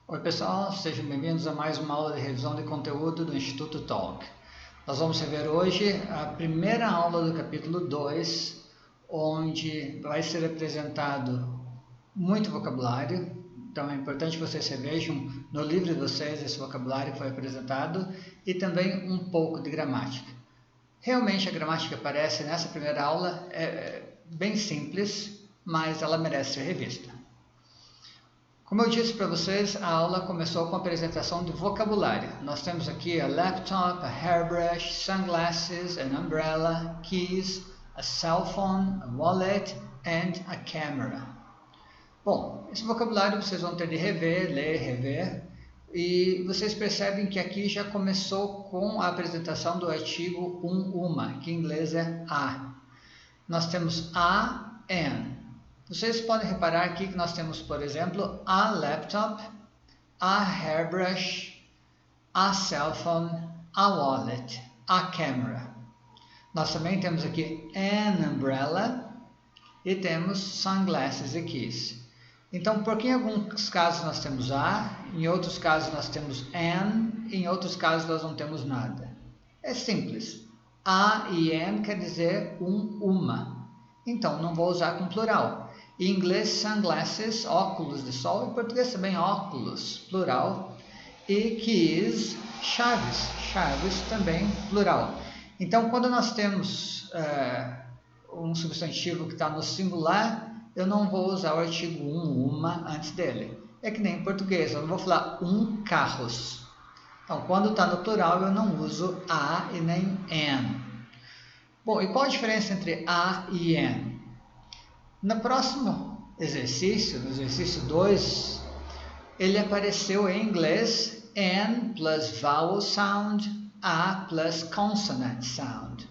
Oi pessoal, sejam bem-vindos a mais uma aula de revisão de conteúdo do Instituto Talk. Nós vamos rever hoje a primeira aula do capítulo 2, onde vai ser apresentado muito vocabulário. Então é importante que vocês revejam no livro de vocês esse vocabulário que foi apresentado e também um pouco de gramática. Realmente a gramática aparece nessa primeira aula, é bem simples, mas ela merece ser revista. Como eu disse para vocês, a aula começou com a apresentação de vocabulário. Nós temos aqui a laptop, a hairbrush, sunglasses, an umbrella, keys, a cell phone, a wallet and a camera. Bom, esse vocabulário vocês vão ter de rever, ler, rever. E vocês percebem que aqui já começou com a apresentação do artigo uma, que em inglês é a. Nós temos a, an. Vocês podem reparar aqui que nós temos, por exemplo, a laptop, a hairbrush, a cell phone, a wallet, a camera. Nós também temos aqui an umbrella e temos sunglasses e keys. Então, porque em alguns casos nós temos a, em outros casos nós temos an, em outros casos nós não temos nada. É simples. A e an quer dizer uma. Então, não vou usar com plural. Em inglês, sunglasses, óculos de sol. Em português também óculos, plural. E keys, chaves. Chaves também, plural. Então, quando nós temos um substantivo que está no singular, eu não vou usar o artigo uma antes dele. É que nem em português, eu não vou falar carros. Então, quando está no plural, eu não uso a e nem an. Bom, e qual a diferença entre a e an? No próximo exercício, no exercício 2, ele apareceu em inglês an plus vowel sound, a plus consonant sound.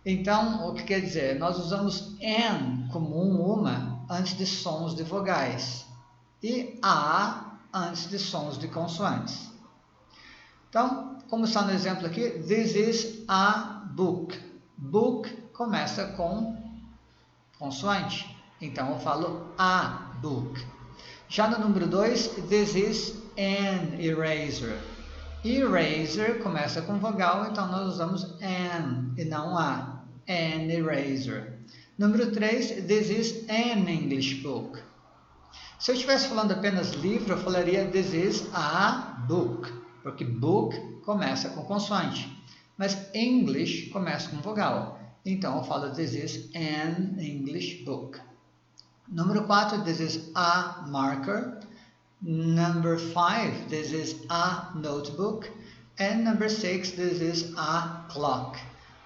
Então, o que quer dizer? Nós usamos an como uma antes de sons de vogais e a antes de sons de consoantes. Então, como está no exemplo aqui, this is a book. Book começa com consoante. Então, eu falo a book. Já no número 2, this is an eraser. Eraser começa com vogal, então nós usamos an e não a. An eraser. Número 3, this is an English book. Se eu estivesse falando apenas livro, eu falaria this is a book, porque book começa com consoante. Mas English começa com vogal. Então, eu falo this is an English book. Número 4, this is a marker. Number 5, this is a notebook. And number 6, this is a clock.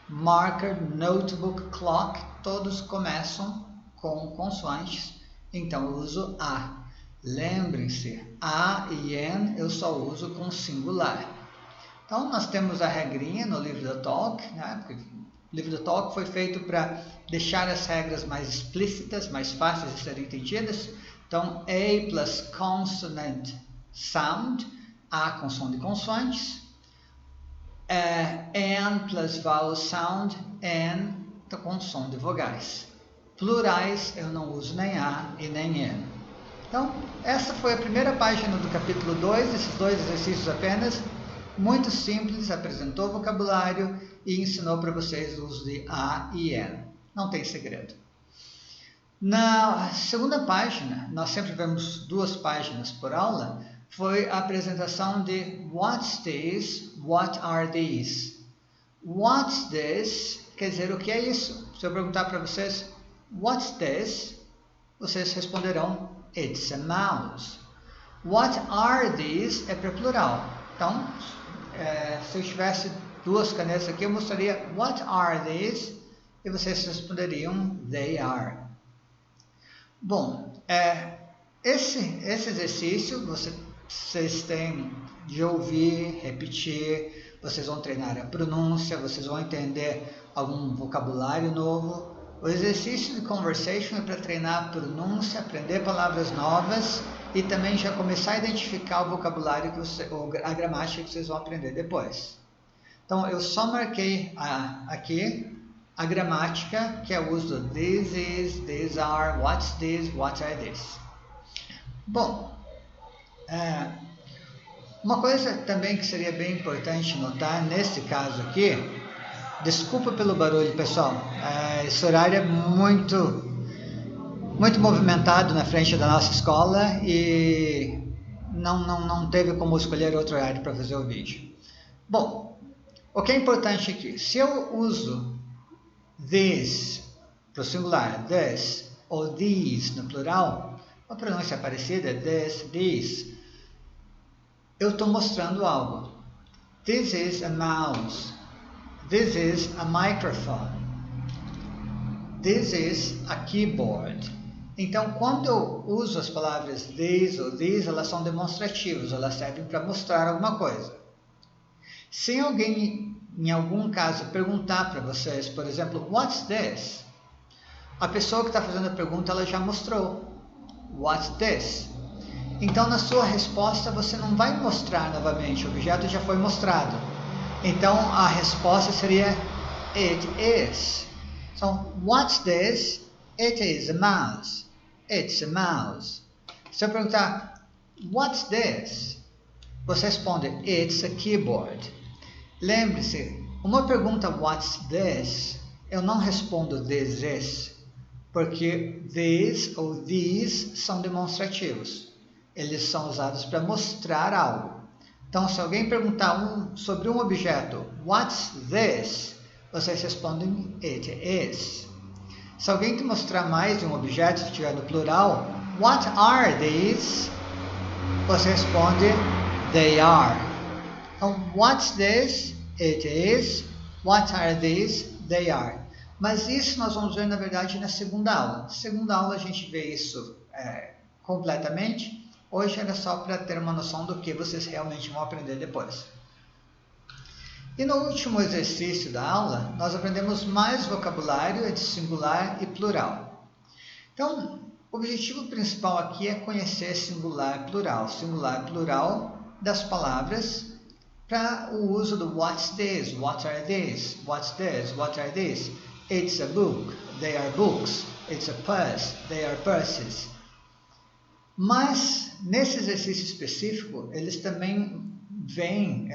Marker, notebook, clock, todos começam com consoantes, então eu uso a. Lembrem-se, a e an eu só uso com singular. Então, nós temos a regrinha no livro da Talk, né? Porque o livro da Talk foi feito para deixar as regras mais explícitas, mais fáceis de serem entendidas. Então, a plus consonant sound, a com som de consoantes. An plus vowel sound, an com som de vogais. Plurais eu não uso nem a e nem an. Então, essa foi a primeira página do capítulo 2, esses dois exercícios apenas. Muito simples, apresentou vocabulário e ensinou para vocês o uso de a e an. Não tem segredo. Na segunda página, nós sempre vemos 2 páginas por aula, foi a apresentação de what's this, what are these. What's this quer dizer o que é isso. Se eu perguntar para vocês, what's this? Vocês responderão, it's a mouse. What are these é para plural. Então, se eu tivesse 2 canetas aqui, eu mostraria what are these e vocês responderiam they are. Bom, esse exercício vocês têm de ouvir, repetir, vocês vão treinar a pronúncia, vocês vão entender algum vocabulário novo. O exercício de conversation é para treinar a pronúncia, aprender palavras novas e também já começar a identificar o vocabulário, a gramática que vocês vão aprender depois. Então, eu só marquei aqui a gramática, que é o uso do this is, these are, what's this, what are these. Bom, Uma coisa também que seria bem importante notar nesse caso aqui, desculpa pelo barulho, pessoal, esse horário é muito movimentado na frente da nossa escola e não teve como escolher outro horário para fazer o vídeo. Bom, o que é importante aqui, se eu uso this para o singular, this, ou these no plural, a pronúncia é parecida, this, these, eu estou mostrando algo. This is a mouse. This is a microphone. This is a keyboard. Então, quando eu uso as palavras this ou these, elas são demonstrativas, elas servem para mostrar alguma coisa. Se alguém, em algum caso, perguntar para vocês, por exemplo, what's this? A pessoa que está fazendo a pergunta, ela já mostrou. What's this? Então, na sua resposta, você não vai mostrar novamente, o objeto já foi mostrado. Então, a resposta seria it is. Então, what's this? It is a mouse. It's a mouse. Se eu perguntar, what's this? Você responde, it's a keyboard. Lembre-se, uma pergunta, what's this? Eu não respondo this is, porque this ou these são demonstrativos. Eles são usados para mostrar algo. Então, se alguém perguntar sobre um objeto, what's this? Vocês respondem, it is. Se alguém te mostrar mais de um objeto, se estiver no plural, what are these? Você responde, they are. Então, what's this? It is. What are these? They are. Mas isso nós vamos ver, na verdade, na segunda aula. Na segunda aula a gente vê isso completamente. Hoje era só para ter uma noção do que vocês realmente vão aprender depois. E no último exercício da aula, nós aprendemos mais vocabulário de singular e plural. Então, o objetivo principal aqui é conhecer singular e plural das palavras para o uso do what's this, what are these, what's this, what are these. It's a book, they are books. It's a purse, they are purses. Mas, nesse exercício específico, eles também vêm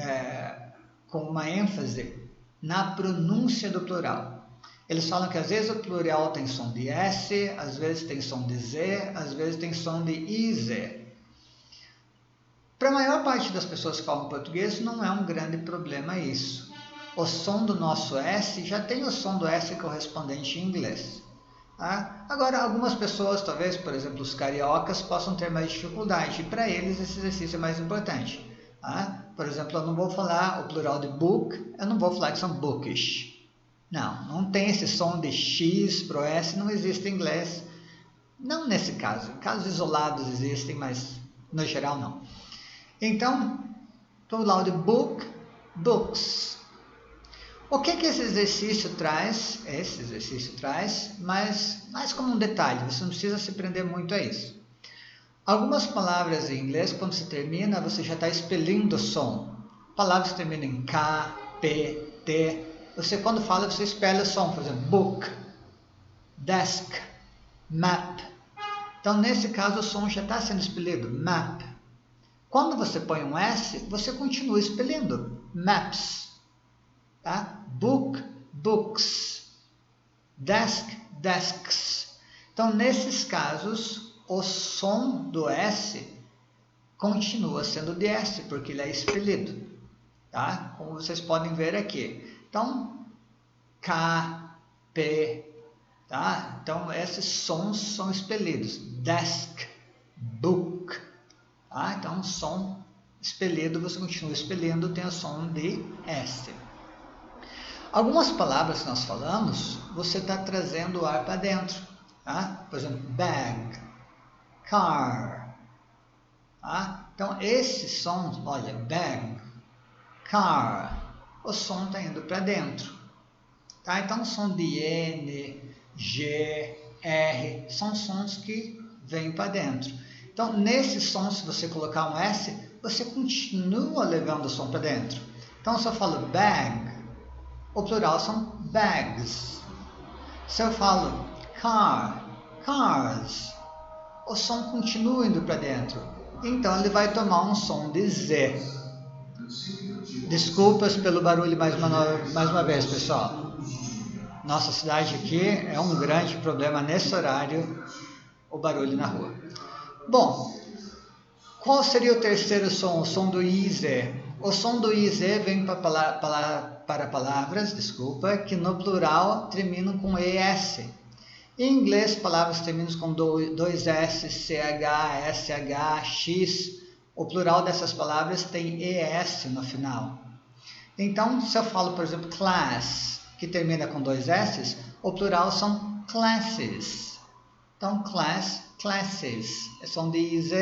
com uma ênfase na pronúncia do plural. Eles falam que às vezes o plural tem som de S, às vezes tem som de Z, às vezes tem som de IZ. Para a maior parte das pessoas que falam português, não é um grande problema isso. O som do nosso S já tem o som do S correspondente em inglês. Tá? Agora, algumas pessoas, talvez, por exemplo, os cariocas, possam ter mais dificuldade. E para eles, esse exercício é mais importante. Tá? Por exemplo, eu não vou falar o plural de book, eu não vou falar que são bookish. Não tem esse som de X pro S, não existe em inglês. Não nesse caso. Casos isolados existem, mas no geral não. Então, plural de book, books. O que esse exercício traz? Mas mais como um detalhe, você não precisa se prender muito a isso. Algumas palavras em inglês, quando se termina, você já está expelindo o som. Palavras que terminam em K, P, T. Você, quando fala, você expele o som. Por exemplo, book, desk, map. Então, nesse caso, o som já está sendo expelido. Map. Quando você põe um S, você continua expelindo. Maps. Tá? Book, books. Desk, desks. Então, nesses casos, o som do S continua sendo de S, porque ele é expelido. Tá? Como vocês podem ver aqui. Então, K, P. Tá? Então, esses sons são expelidos. Desk, book. Tá? Então, som expelido, você continua expelindo, tem o som de S. Algumas palavras que nós falamos, você está trazendo o ar para dentro. Tá? Por exemplo, bag, car. Tá? Então, esses sons, olha, bag, car, o som está indo para dentro. Tá? Então, o som de N, G, R, são sons que vêm para dentro. Então, nesses sons, se você colocar um S, você continua levando o som para dentro. Então, se eu falo bag, o plural são bags. Se eu falo car, cars, o som continua indo para dentro. então ele vai tomar um som de Z. Desculpas pelo barulho mais uma vez, pessoal. Nossa cidade aqui é um grande problema nesse horário, o barulho na rua. Bom, qual seria o terceiro som? O som do IZ. O som do IZ vem para palavras, que no plural terminam com ES. Em inglês, palavras terminam com dois S, CH, SH, X. O plural dessas palavras tem ES no final. Então, se eu falo, por exemplo, class, que termina com dois S, o plural são classes. Então, class, classes, é som de IZ.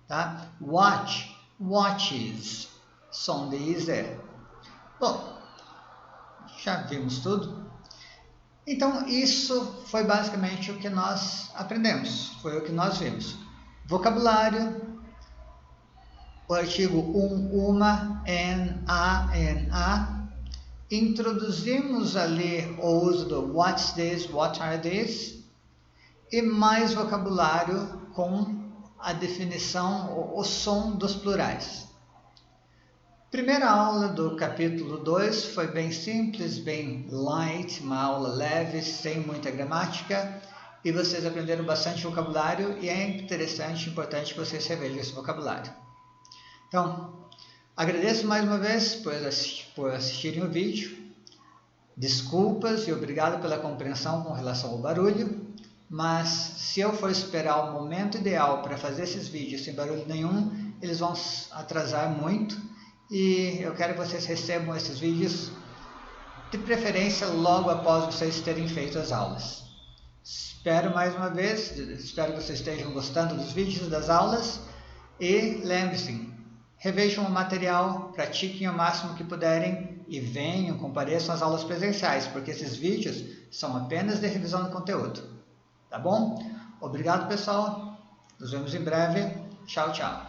Tá? Watch, watches, som de IZ. Bom, já vimos tudo. Então, isso foi basicamente o que nós aprendemos, foi o que nós vimos. Vocabulário, o artigo uma, a. Introduzimos ali o uso do what's this, what are these, e mais vocabulário com a definição, o som dos plurais. Primeira aula do capítulo 2 foi bem simples, bem light, uma aula leve, sem muita gramática, e vocês aprenderam bastante vocabulário, e é interessante e importante que vocês revejam esse vocabulário. Então, agradeço mais uma vez por assistirem o vídeo, desculpas e obrigado pela compreensão com relação ao barulho, mas se eu for esperar o momento ideal para fazer esses vídeos sem barulho nenhum, eles vão atrasar muito, e eu quero que vocês recebam esses vídeos, de preferência logo após vocês terem feito as aulas. Espero mais uma vez, espero que vocês estejam gostando dos vídeos, das aulas, e lembre-se, revejam o material, pratiquem o máximo que puderem e venham, compareçam às aulas presenciais, porque esses vídeos são apenas de revisão do conteúdo. Tá bom? Obrigado, pessoal. Nos vemos em breve. Tchau, tchau.